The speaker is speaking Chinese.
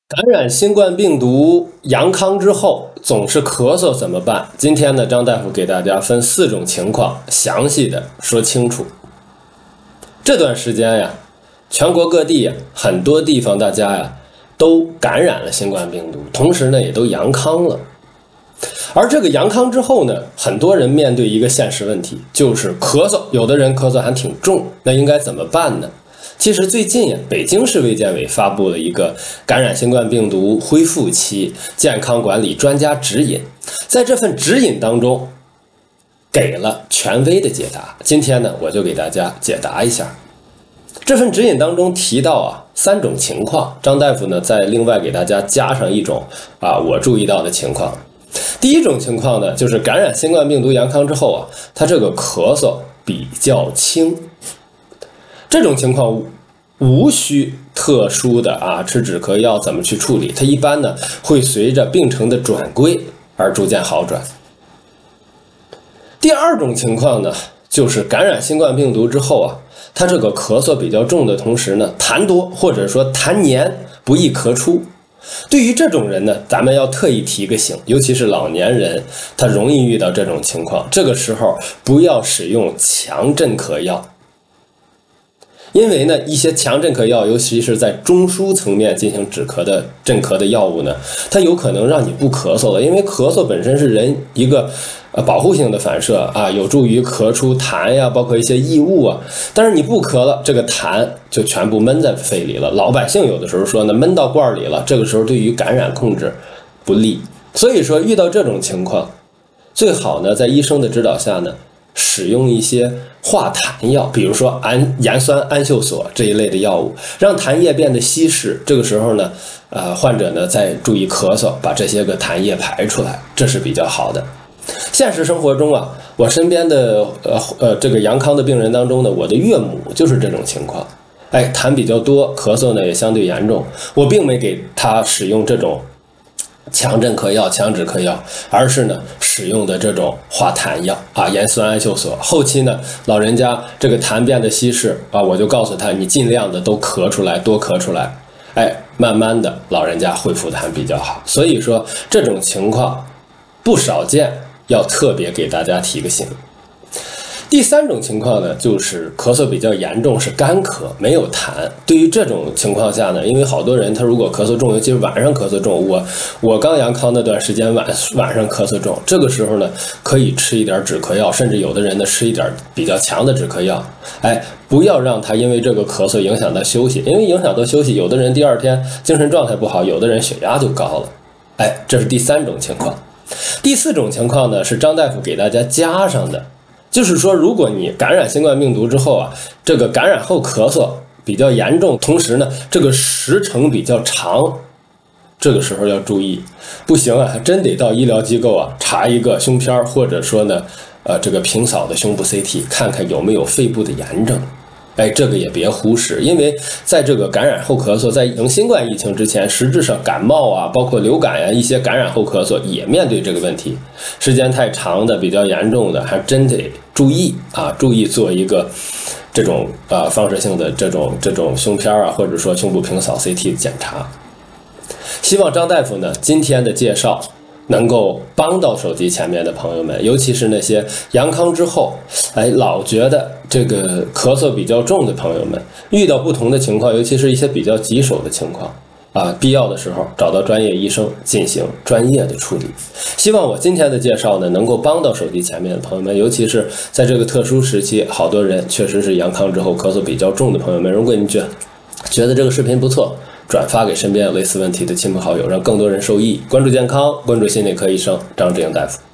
感染新冠病毒阳康之后总是咳嗽怎么办？今天呢，张大夫给大家分4种情况详细的说清楚。这段时间呀，全国各地呀，很多地方大家呀都感染了新冠病毒，同时呢也都阳康了。而这个阳康之后呢，很多人面对一个现实问题，就是咳嗽，有的人咳嗽还挺重，那应该怎么办呢？其实最近呀，北京市卫健委发布了一个感染新冠病毒恢复期健康管理专家指引，在这份指引当中给了权威的解答。今天呢，我就给大家解答一下。这份指引当中提到3种情况，张大夫呢再另外给大家加上一种我注意到的情况。第一种情况呢，就是感染新冠病毒阳康之后他这个咳嗽比较轻。这种情况无需特殊的吃止咳药怎么去处理，它一般呢会随着病程的转归而逐渐好转。第二种情况呢，就是感染新冠病毒之后它这个咳嗽比较重的同时呢，痰多或者说痰黏不易咳出。对于这种人呢，咱们要特意提个醒，尤其是老年人，他容易遇到这种情况，这个时候不要使用强镇咳药。因为呢，一些强镇咳药，尤其是在中枢层面进行止咳的镇咳的药物呢，它有可能让你不咳嗽了。因为咳嗽本身是人一个保护性的反射有助于咳出痰呀，包括一些异物但是你不咳了，这个痰就全部闷在肺里了。老百姓有的时候说呢，闷到罐里了，这个时候对于感染控制不利。所以说遇到这种情况，最好呢在医生的指导下呢，使用一些化痰药，比如说盐酸桉溴索这一类的药物，让痰液变得稀释。这个时候呢，患者呢再注意咳嗽，把这些个痰液排出来，这是比较好的。现实生活中我身边的这个阳康的病人当中呢，我的岳母就是这种情况，痰比较多，咳嗽呢也相对严重，我并没给他使用这种强镇咳药、强止咳药，而是呢使用的这种化痰药盐酸桉溴索。后期呢，老人家这个痰变得稀释我就告诉他，你尽量的都咳出来，多咳出来，慢慢的老人家恢复痰比较好。所以说这种情况不少见，要特别给大家提个醒。第3种情况呢，就是咳嗽比较严重，是干咳没有痰。对于这种情况下呢，因为好多人他如果咳嗽重，尤其是晚上咳嗽重，我刚阳康那段时间晚上咳嗽重，这个时候呢可以吃一点止咳药，甚至有的人呢吃一点比较强的止咳药，不要让他因为这个咳嗽影响到休息，因为影响到休息，有的人第2天精神状态不好，有的人血压就高了。这是第3种情况。第4种情况呢，是张大夫给大家加上的，就是说如果你感染新冠病毒之后这个感染后咳嗽比较严重，同时呢这个时程比较长，这个时候要注意，不行还真得到医疗机构查一个胸片，或者说呢这个平扫的胸部 CT， 看看有没有肺部的炎症。这个也别忽视，因为在这个感染后咳嗽，在迎新冠疫情之前，实质上感冒包括流感一些感染后咳嗽也面对这个问题。时间太长的、比较严重的，还真得注意注意做一个这种放射性的这种胸片或者说胸部平扫 CT 检查。希望张大夫呢今天的介绍能够帮到手机前面的朋友们，尤其是那些阳康之后老觉得这个咳嗽比较重的朋友们，遇到不同的情况，尤其是一些比较棘手的情况必要的时候找到专业医生进行专业的处理。希望我今天的介绍呢能够帮到手机前面的朋友们，尤其是在这个特殊时期，好多人确实是阳康之后咳嗽比较重的朋友们，如果你觉得这个视频不错，转发给身边有类似问题的亲朋好友，让更多人受益。关注健康，关注心内科医生张志英大夫。